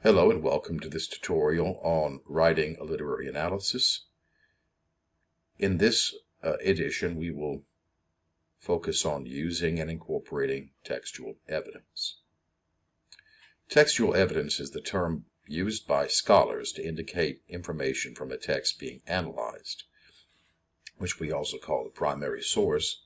Hello and welcome to this tutorial on writing a literary analysis. In this edition, we will focus on using and incorporating textual evidence. Textual evidence is the term used by scholars to indicate information from a text being analyzed, which we also call the primary source,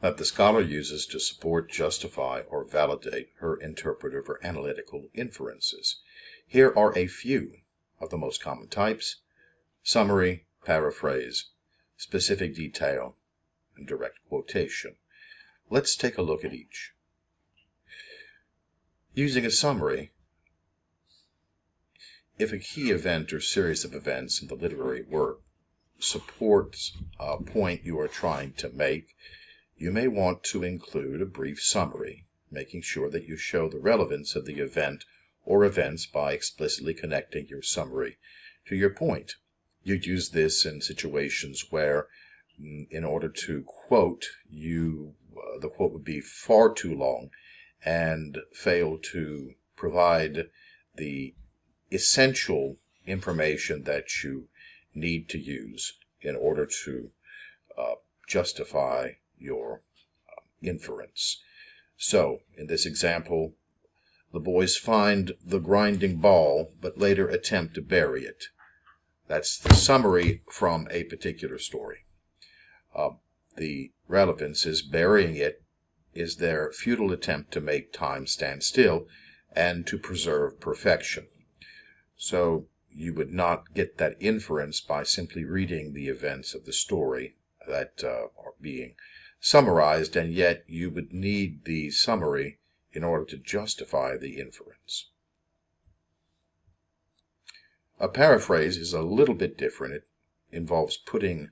that the scholar uses to support, justify, or validate her interpretive or analytical inferences. Here are a few of the most common types: summary, paraphrase, specific detail, and direct quotation. Let's take a look at each. Using a summary, if a key event or series of events in the literary work supports a point you are trying to make, you may want to include a brief summary, making sure that you show the relevance of the event or events by explicitly connecting your summary to your point. You'd use this in situations where, in order to quote, the quote would be far too long and fail to provide the essential information that you need to use in order to justify your inference. So, in this example, the boys find the grinding ball, but later attempt to bury it. That's the summary from a particular story. The relevance is burying it is their futile attempt to make time stand still and to preserve perfection. So you would not get that inference by simply reading the events of the story that are being summarized, and yet you would need the summary in order to justify the inference. A paraphrase is a little bit different. It involves putting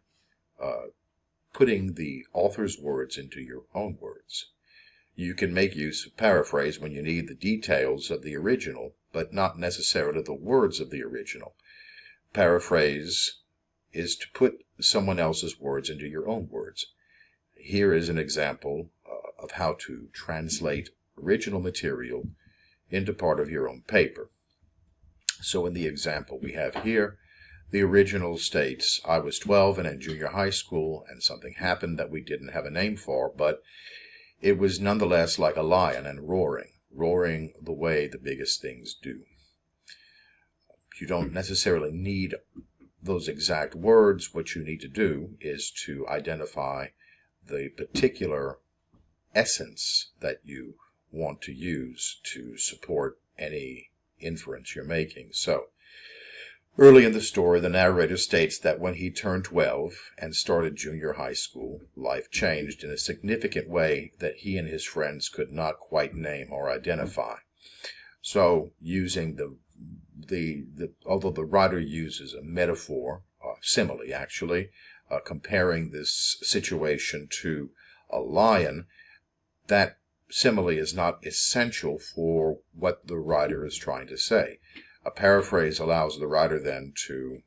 the author's words into your own words. You can make use of paraphrase when you need the details of the original, but not necessarily the words of the original. Paraphrase is to put someone else's words into your own words. Here is an example of how to translate original material into part of your own paper. So in the example we have here, the original states, "I was 12 and in junior high school, and something happened that we didn't have a name for, but it was nonetheless like a lion and roaring the way the biggest things do." You don't necessarily need those exact words. What you need to do is to identify the particular essence that you want to use to support any inference you're making. So, early in the story, the narrator states that when he turned 12 and started junior high school, life changed in a significant way that he and his friends could not quite name or identify. So, using although the writer uses a metaphor, simile actually, comparing this situation to a lion, that simile is not essential for what the writer is trying to say. A paraphrase allows the writer then to,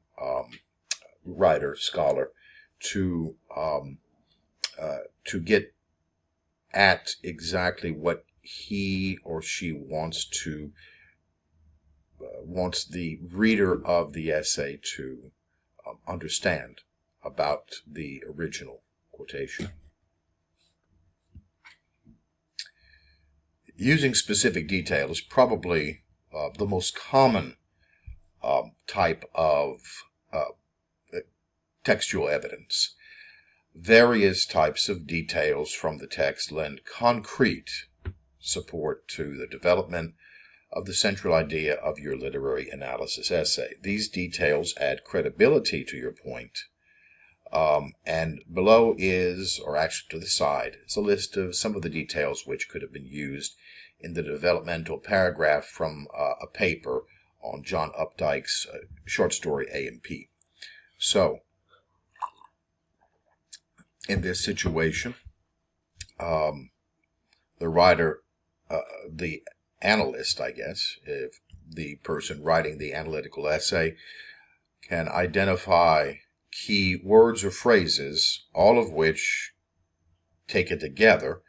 scholar, to get at exactly what he or she wants the reader of the essay to understand about the original quotation. Using specific detail is probably the most common type of textual evidence. Various types of details from the text lend concrete support to the development of the central idea of your literary analysis essay. These details add credibility to your point. And below is, or actually to the side, is a list of some of the details which could have been used in the developmental paragraph from a paper on John Updike's short story A&P. So, in this situation, the writer, the analyst, I guess, if the person writing the analytical essay, can identify key words or phrases, all of which, taken together,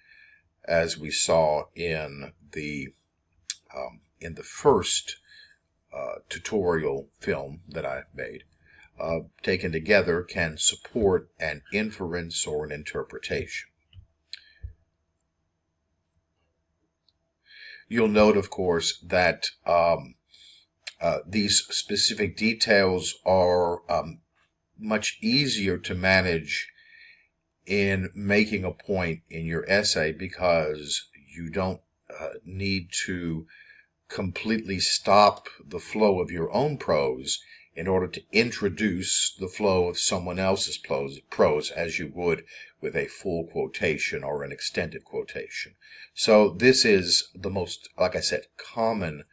as we saw in the first tutorial film that I've made, taken together, can support an inference or an interpretation. You'll note, of course, that these specific details are much easier to manage in making a point in your essay, because you don't need to completely stop the flow of your own prose in order to introduce the flow of someone else's prose, as you would with a full quotation or an extended quotation. So this is the most, like I said, common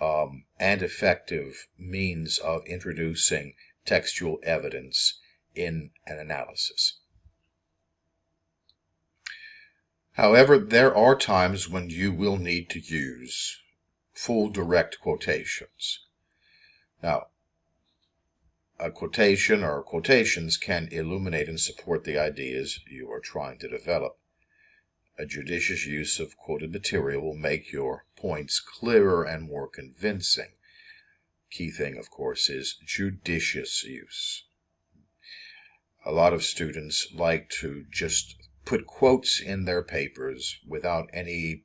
and effective means of introducing textual evidence in an analysis. However, there are times when you will need to use full direct quotations. Now, a quotation or quotations can illuminate and support the ideas you are trying to develop. A judicious use of quoted material will make your points clearer and more convincing. Key thing, of course, is judicious use. A lot of students like to just put quotes in their papers without any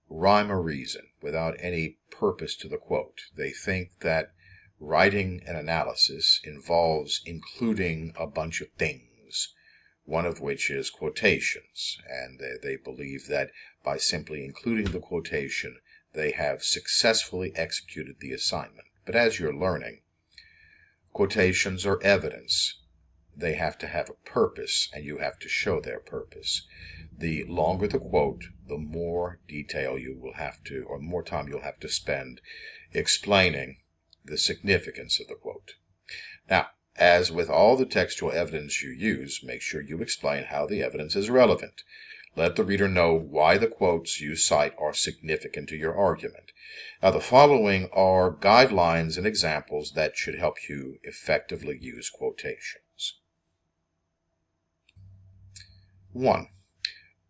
rhyme or reason, without any purpose to the quote. They think that writing an analysis involves including a bunch of things, one of which is quotations, and they believe that by simply including the quotation, they have successfully executed the assignment. But as you're learning, quotations are evidence. They have to have a purpose, and you have to show their purpose. The longer the quote, the more detail you will have to, or more time you'll have to spend explaining the significance of the quote. Now, as with all the textual evidence you use, make sure you explain how the evidence is relevant. Let the reader know why the quotes you cite are significant to your argument. Now, the following are guidelines and examples that should help you effectively use quotations. 1.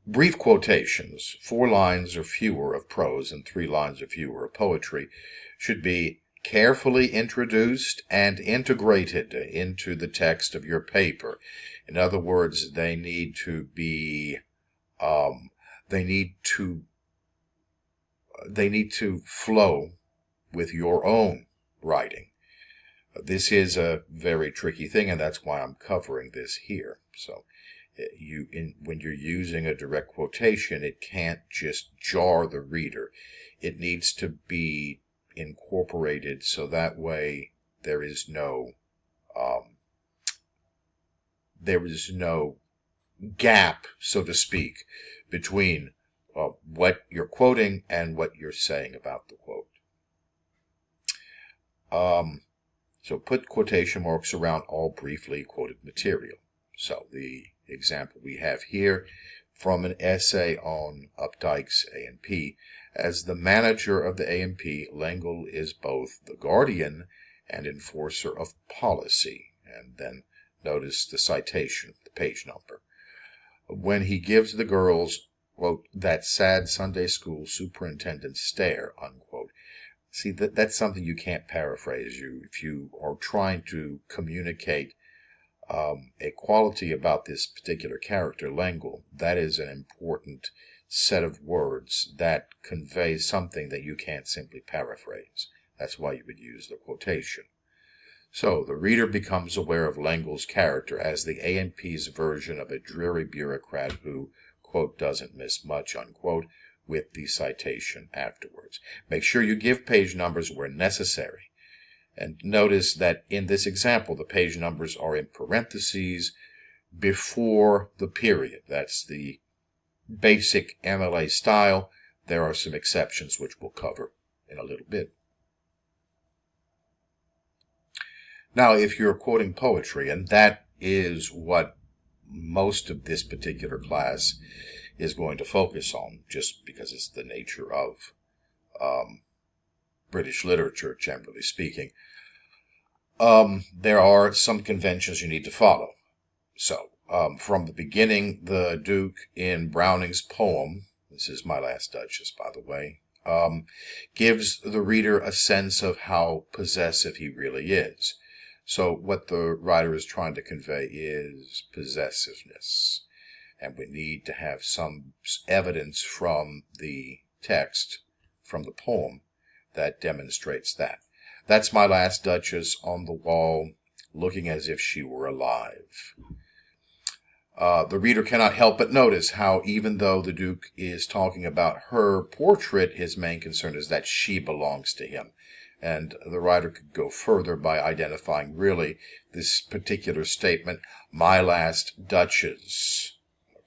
Brief quotations, 4 lines or fewer of prose and 3 lines or fewer of poetry, should be carefully introduced and integrated into the text of your paper. In other words, they need to be they need to flow with your own writing. This is a very tricky thing, and that's why I'm covering this here. So when you're using a direct quotation, it can't just jar the reader. It needs to be incorporated, so that way there is no gap, so to speak, between what you're quoting and what you're saying about the quote. So put quotation marks around all briefly quoted material. So the example we have here from an essay on Updike's A&P. As the manager of the A&P, L'Engle is both the guardian and enforcer of policy. And then notice the citation, the page number. When he gives the girls, quote, that sad Sunday school superintendent stare, unquote. See, that's something you can't paraphrase. If you are trying to communicate a quality about this particular character, L'Engle, that is an important set of words that conveys something that you can't simply paraphrase. That's why you would use the quotation. So the reader becomes aware of L'Engle's character as the A&P's version of a dreary bureaucrat who, quote, doesn't miss much, unquote, with the citation afterwards. Make sure you give page numbers where necessary. And notice that in this example, the page numbers are in parentheses before the period. That's the basic MLA style. There are some exceptions which we'll cover in a little bit. Now, if you're quoting poetry, and that is what most of this particular class is going to focus on, just because it's the nature of British literature, generally speaking, there are some conventions you need to follow. So, from the beginning, the Duke in Browning's poem, this is My Last Duchess, by the way, gives the reader a sense of how possessive he really is. So what the writer is trying to convey is possessiveness. And we need to have some evidence from the text, from the poem, that demonstrates that. That's my last Duchess on the wall, looking as if she were alive. The reader cannot help but notice how, even though the Duke is talking about her portrait, his main concern is that she belongs to him. And the writer could go further by identifying really this particular statement, my last Duchess.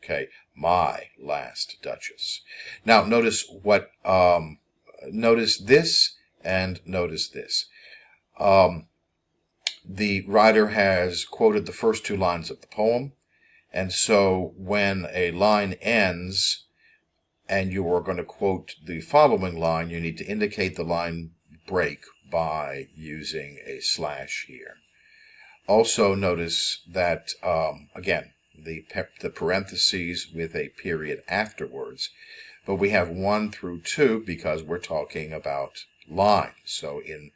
Okay, my last Duchess. Now notice notice this and notice this. The writer has quoted the first two lines of the poem. And so when a line ends and you are going to quote the following line, you need to indicate the line break by using a slash here. Also notice that, again, the parentheses with a period afterwards, but we have 1 through 2 because we're talking about lines. So in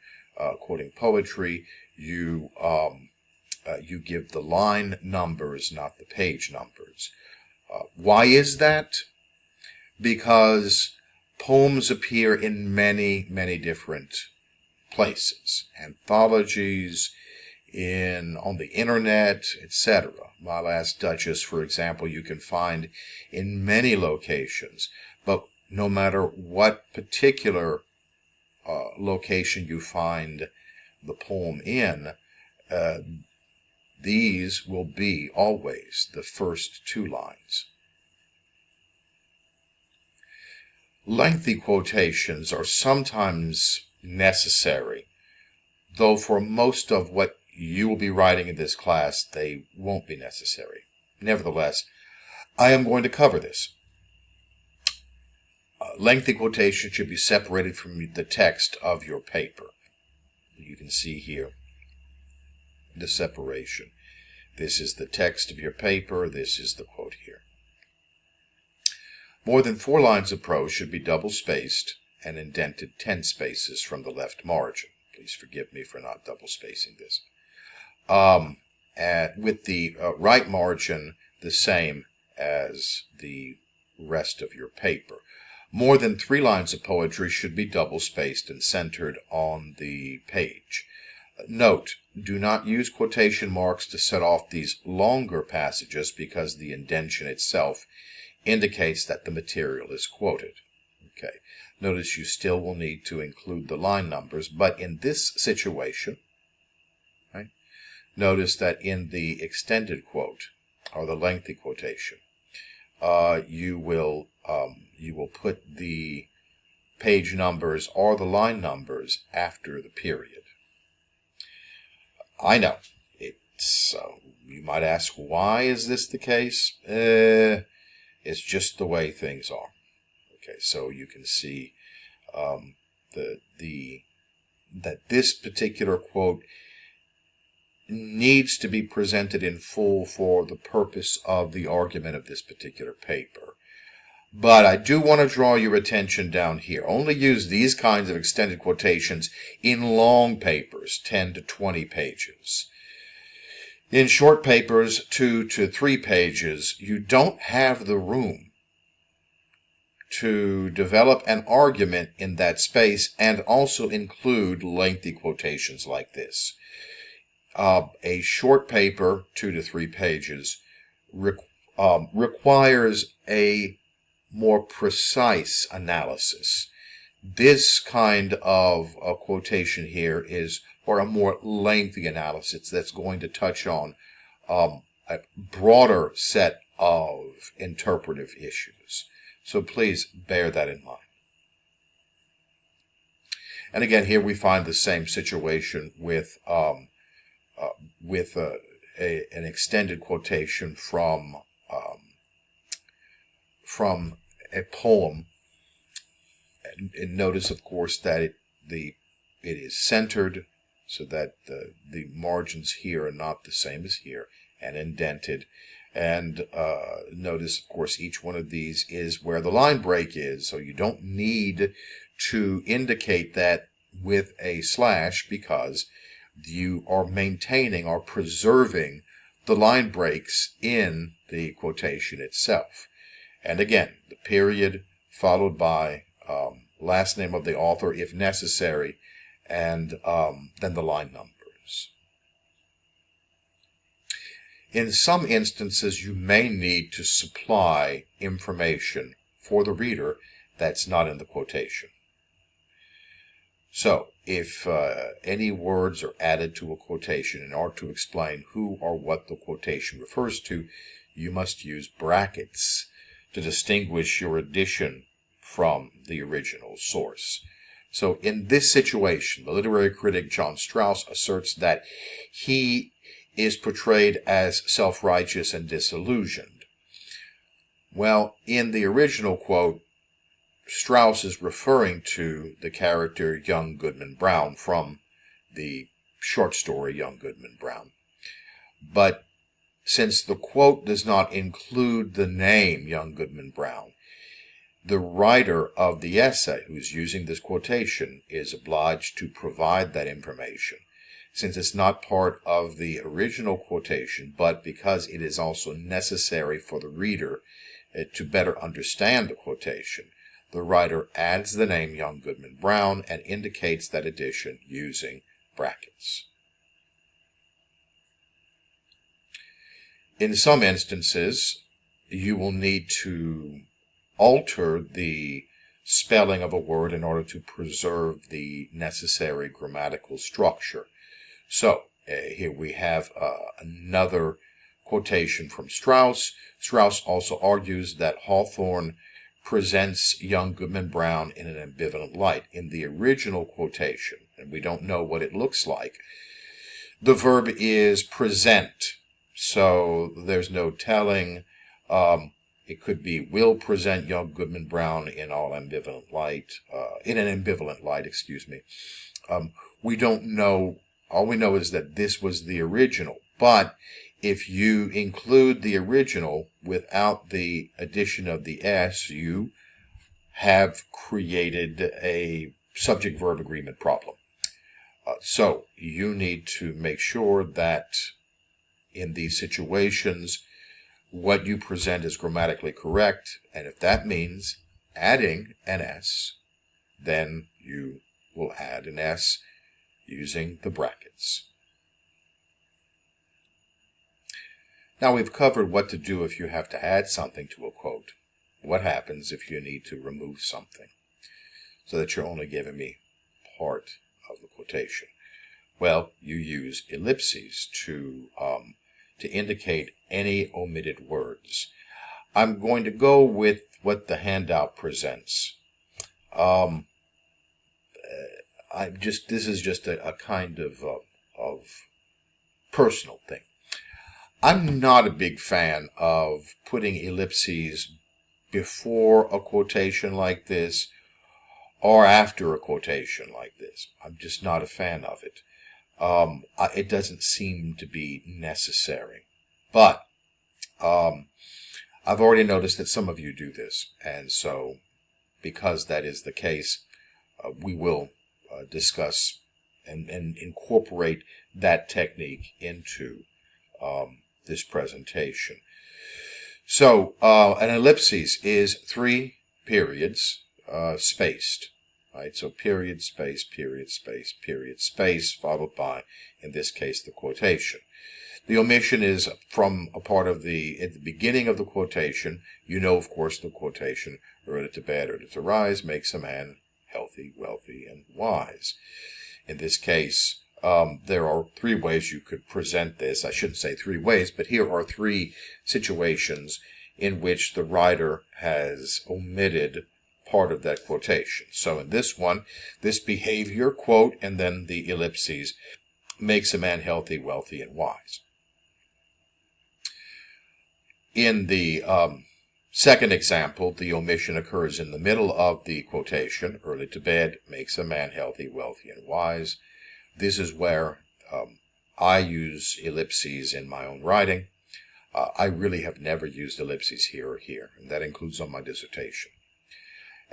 quoting poetry, you give the line numbers, not the page numbers. Why is that? Because poems appear in many, many different places. Anthologies, on the internet, etc. My Last Duchess, for example, you can find in many locations. But no matter what particular location you find the poem in, these will be always the first two lines. Lengthy quotations are sometimes necessary, though for most of what you will be writing in this class, they won't be necessary. Nevertheless, I am going to cover this. Lengthy quotations should be separated from the text of your paper. You can see here the separation. This is the text of your paper. This is the quote here. More than 4 lines of prose should be double-spaced and indented 10 spaces from the left margin. Please forgive me for not double-spacing this. With the right margin the same as the rest of your paper. More than 3 lines of poetry should be double-spaced and centered on the page. Note, do not use quotation marks to set off these longer passages because the indentation itself indicates that the material is quoted. Okay. Notice you still will need to include the line numbers, but in this situation, right, notice that in the extended quote, or the lengthy quotation, you will put the page numbers or the line numbers after the period. I know. You might ask, why is this the case? It's just the way things are. Okay, so you can see that this particular quote needs to be presented in full for the purpose of the argument of this particular paper. But I do want to draw your attention down here. Only use these kinds of extended quotations in long papers, 10 to 20 pages. In short papers, 2 to 3 pages, you don't have the room to develop an argument in that space and also include lengthy quotations like this. A short paper, 2 to 3 pages, requires a more precise analysis. This kind of a quotation here is for a more lengthy analysis that's going to touch on a broader set of interpretive issues. So please bear that in mind. And again, here we find the same situation with an extended quotation from a poem. And notice, of course, that it is centered so that the margins here are not the same as here, and indented. And notice, of course, each one of these is where the line break is, so you don't need to indicate that with a slash because you are maintaining or preserving the line breaks in the quotation itself. And again, the period followed by last name of the author if necessary, and then the line numbers. In some instances, you may need to supply information for the reader that's not in the quotation. So, if any words are added to a quotation in order to explain who or what the quotation refers to, you must use brackets to distinguish your addition from the original source. So, in this situation, the literary critic John Strauss asserts that he is portrayed as self-righteous and disillusioned. Well, in the original quote, Strauss is referring to the character Young Goodman Brown from the short story Young Goodman Brown. But since the quote does not include the name Young Goodman Brown, the writer of the essay who's using this quotation is obliged to provide that information, since it's not part of the original quotation, but because it is also necessary for the reader to better understand the quotation. The writer adds the name Young Goodman Brown and indicates that addition using brackets. In some instances, you will need to alter the spelling of a word in order to preserve the necessary grammatical structure. So, here we have another quotation from Strauss. Strauss also argues that Hawthorne presents Young Goodman Brown in an ambivalent light. In the original quotation, and we don't know what it looks like, the verb is present, so there's no telling. It could be will present Young Goodman Brown in an ambivalent light, we don't know. All we know is that this was the original, but if you include the original without the addition of the S, you have created a subject-verb agreement problem. So you need to make sure that in these situations, what you present is grammatically correct, and if that means adding an S, then you will add an S using the brackets. Now we've covered what to do if you have to add something to a quote. What happens if you need to remove something so that you're only giving me part of the quotation? Well, you use ellipses to indicate any omitted words. I'm going to go with what the handout presents. This is just a kind of personal thing. I'm not a big fan of putting ellipses before a quotation like this or after a quotation like this. I'm just not a fan of it. It doesn't seem to be necessary. But I've already noticed that some of you do this, and so because that is the case, we will discuss and incorporate that technique into this presentation. So an ellipsis is 3 periods spaced, right? So period, space, period, space, followed by, in this case, the quotation. The omission is from a part of at the beginning of the quotation. You know, of course, the quotation, early to bed, early to rise, makes a man healthy, wealthy, and wise. In this case, there are 3 ways you could present this. I shouldn't say 3 ways, but here are 3 situations in which the writer has omitted part of that quotation. So in this one, this behavior, quote, and then the ellipses, makes a man healthy, wealthy, and wise. In the second example, the omission occurs in the middle of the quotation. Early to bed makes a man healthy, wealthy, and wise. This is where I use ellipses in my own writing. I really have never used ellipses here or here, and that includes on my dissertation.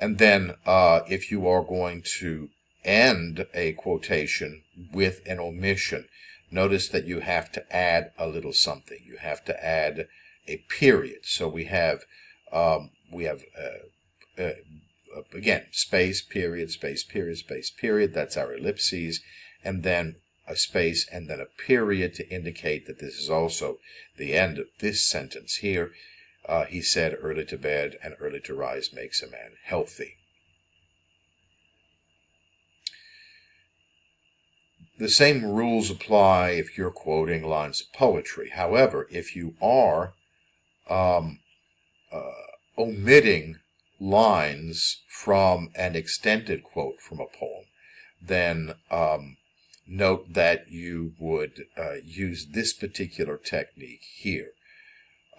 And then if you are going to end a quotation with an omission, notice that you have to add a little something. You have to add a period. So we have again, space, period, space, period, space, period. That's our ellipses. And then a space and then a period to indicate that this is also the end of this sentence here. He said, early to bed and early to rise makes a man healthy. The same rules apply if you're quoting lines of poetry. However, if you are omitting lines from an extended quote from a poem, then note that you would use this particular technique here,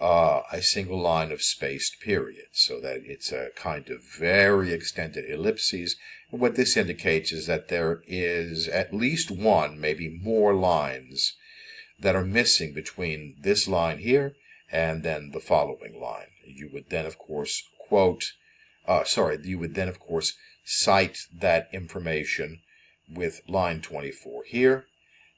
a single line of spaced period, so that it's a kind of very extended ellipses. And what this indicates is that there is at least one, maybe more lines that are missing between this line here and then the following line. You would then, of course, cite that information with line 24 here,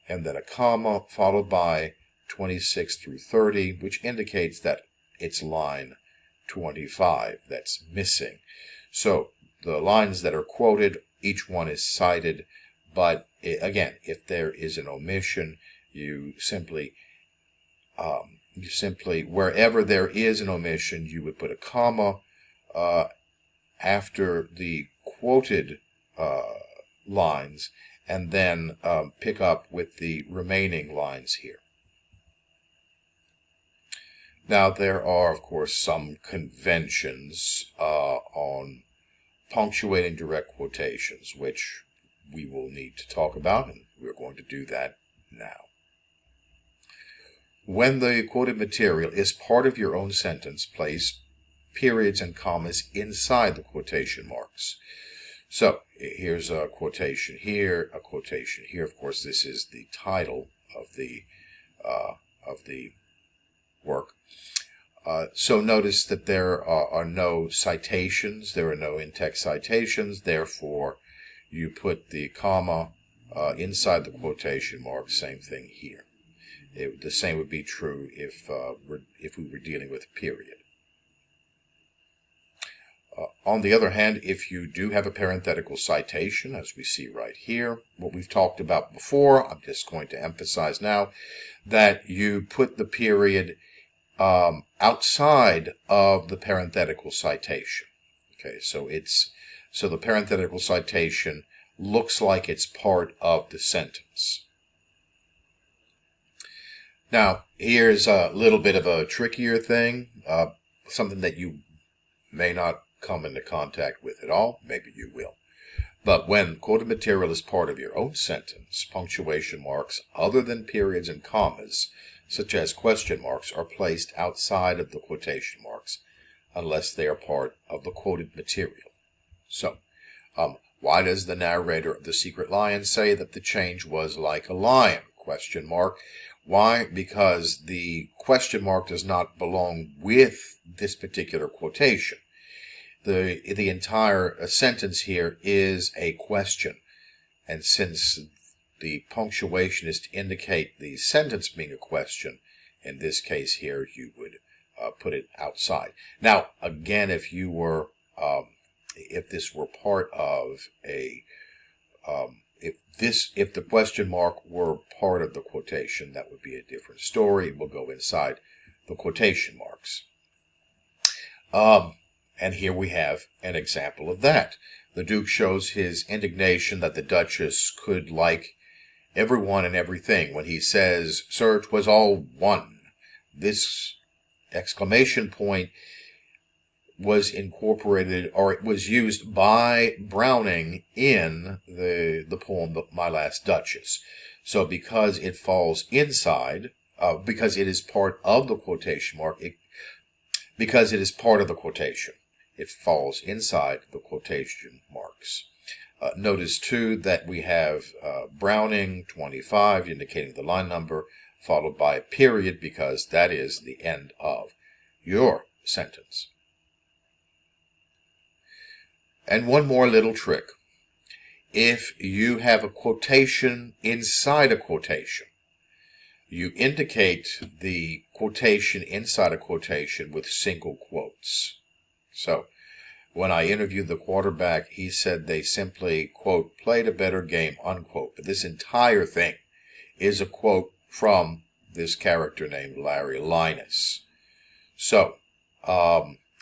and then a comma followed by 26 through 30, which indicates that it's line 25 that's missing. So the lines that are quoted, each one is cited, but again, if there is an omission, you simply wherever there is an omission, you would put a comma after the quoted lines, and then pick up with the remaining lines here. Now, there are, of course, some conventions on punctuating direct quotations, which we will need to talk about, and we're going to do that now. When the quoted material is part of your own sentence, place periods and commas inside the quotation marks. So here's a quotation here, a quotation here. Of course, this is the title of the work. So notice that there are no citations. There are no in-text citations. Therefore, you put the comma inside the quotation mark. Same thing here. The same would be true if we were dealing with a period. On the other hand, if you do have a parenthetical citation, as we see right here, what we've talked about before, I'm just going to emphasize now, that you put the period outside of the parenthetical citation. Okay, so the parenthetical citation looks like it's part of the sentence. Now, here's a little bit of a trickier thing, something that you may not come into contact with at all. Maybe you will. But when quoted material is part of your own sentence, punctuation marks other than periods and commas, such as question marks, are placed outside of the quotation marks unless they are part of the quoted material. So, why does the narrator of The Secret Lion say that the change was like a lion? Question mark. Why? Because the question mark does not belong with this particular quotation. The entire sentence here is a question, and since the punctuation is to indicate the sentence being a question, in this case here you would put it outside. Now, again, if you were, if this were part of a, if the question mark were part of the quotation, that would be a different story. It will go inside the quotation marks. And here we have an example of that. The Duke shows his indignation that the Duchess could like everyone and everything when he says, "Sir, 'twas all one." This exclamation point was incorporated, or it was used by Browning in the poem My Last Duchess. So because it falls inside, because it is part of the quotation mark, because it is part of the quotation, it falls inside the quotation marks. Notice, too, that we have Browning 25 indicating the line number, followed by a period because that is the end of your sentence. And one more little trick. If you have a quotation inside a quotation, you indicate the quotation inside a quotation with single quotes. So, when I interviewed the quarterback, he said they simply, quote, played a better game, unquote. But this entire thing is a quote from this character named Larry Linus. So,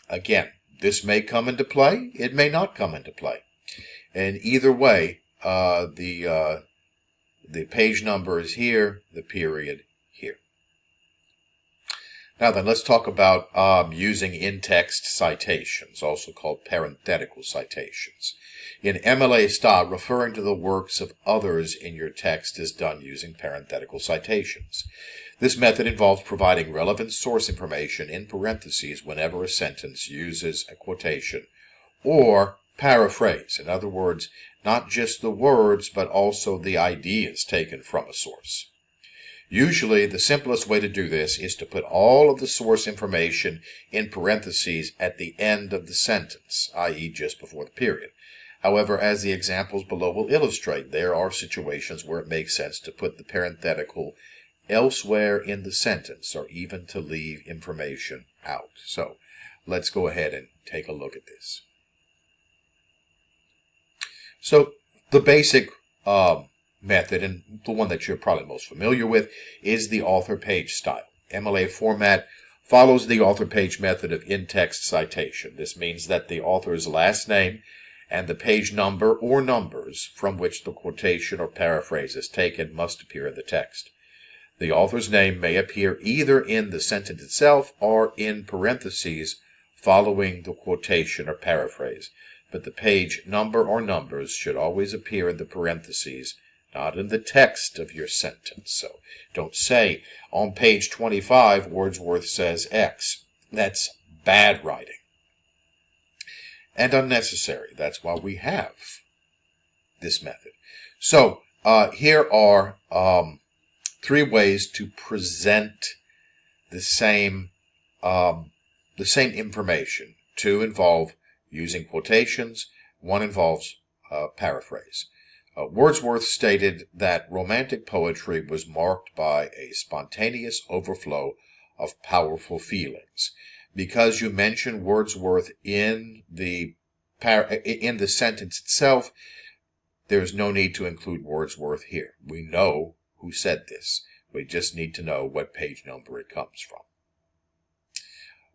again, this may come into play. It may not come into play. And either way, the page number is here, the period here. Now then, let's talk about using in-text citations, also called parenthetical citations. In MLA style, referring to the works of others in your text is done using parenthetical citations. This method involves providing relevant source information in parentheses whenever a sentence uses a quotation or paraphrase. In other words, not just the words, but also the ideas taken from a source. Usually, the simplest way to do this is to put all of the source information in parentheses at the end of the sentence, i.e. just before the period. However, as the examples below will illustrate, there are situations where it makes sense to put the parenthetical elsewhere in the sentence, or even to leave information out. So, let's go ahead and take a look at this. So, the basic method, and the one that you're probably most familiar with, is the author page style. MLA format follows the author page method of in-text citation. This means that the author's last name and the page number or numbers from which the quotation or paraphrase is taken must appear in the text. The author's name may appear either in the sentence itself or in parentheses following the quotation or paraphrase, but the page number or numbers should always appear in the parentheses, not in the text of your sentence. So don't say, on page 25, Wordsworth says X. That's bad writing and unnecessary. That's why we have this method. So here are 3 ways to present the same information. 2 involve using quotations. 1 involves paraphrase. Wordsworth stated that Romantic poetry was marked by a spontaneous overflow of powerful feelings. Because you mention Wordsworth in the sentence itself, there's no need to include Wordsworth here. We know who said this. We just need to know what page number it comes from.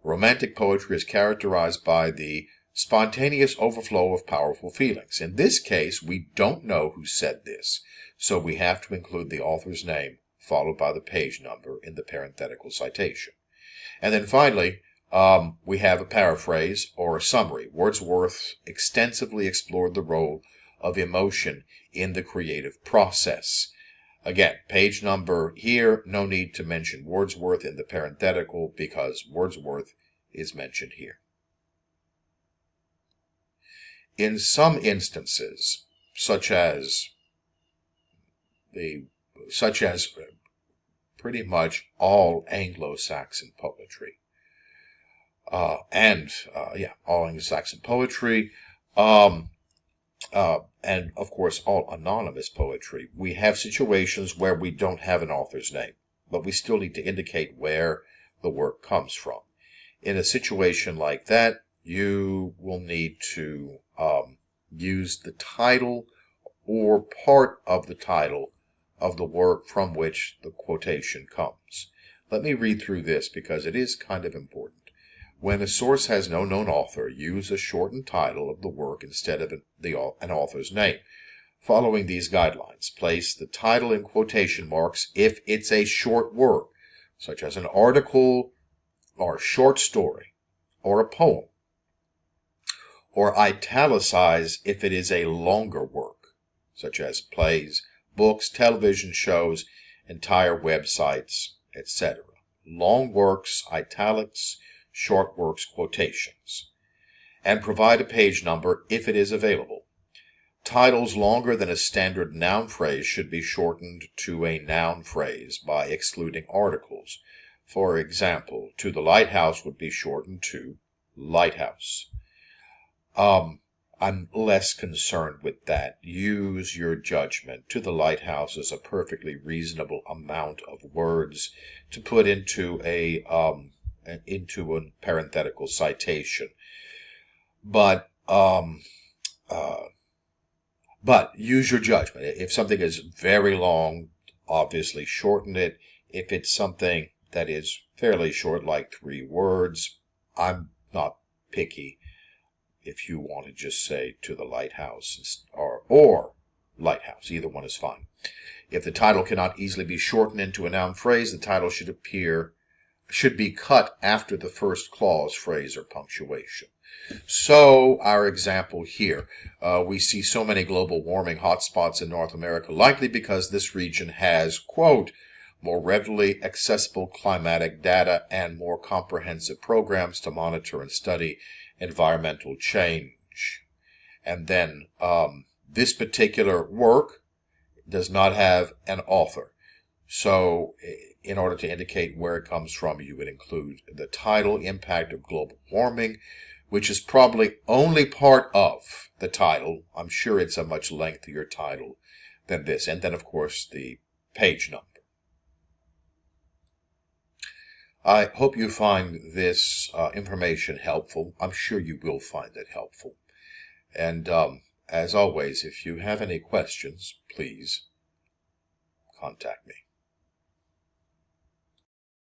Romantic poetry is characterized by the spontaneous overflow of powerful feelings. In this case, we don't know who said this, so we have to include the author's name followed by the page number in the parenthetical citation. And then finally, we have a paraphrase or a summary. Wordsworth extensively explored the role of emotion in the creative process. Again, page number here, no need to mention Wordsworth in the parenthetical because Wordsworth is mentioned here. In some instances, such as pretty much all Anglo-Saxon poetry, all Anglo-Saxon poetry, and of course all anonymous poetry, we have situations where we don't have an author's name, but we still need to indicate where the work comes from. In a situation like that, you will need to use the title or part of the title of the work from which the quotation comes. Let me read through this because it is kind of important. When a source has no known author, use a shortened title of the work instead of an author's name. Following these guidelines, place the title in quotation marks if it's a short work, such as an article or a short story or a poem, or italicize if it is a longer work, such as plays, books, television shows, entire websites, etc. Long works, italics, short works, quotations. And provide a page number if it is available. Titles longer than a standard noun phrase should be shortened to a noun phrase by excluding articles. For example, To the Lighthouse would be shortened to Lighthouse. I'm less concerned with that. Use your judgment. To the Lighthouse is a perfectly reasonable amount of words to put into a parenthetical citation. But use your judgment. If something is very long, obviously shorten it. If it's something that is fairly short, like 3 words, I'm not picky. If you want to just say To the Lighthouse or Lighthouse, either one is fine. If the title cannot easily be shortened into a noun phrase, the title should be cut after the first clause, phrase, or punctuation. So our example here, we see so many global warming hotspots in North America, likely because this region has, quote, more readily accessible climatic data and more comprehensive programs to monitor and study environmental change. And then this particular work does not have an author. So in order to indicate where it comes from, you would include the title, Impact of Global Warming, which is probably only part of the title. I'm sure it's a much lengthier title than this. And then, of course, the page number. I hope you find this information helpful. I'm sure you will find it helpful. And as always, if you have any questions, please contact me.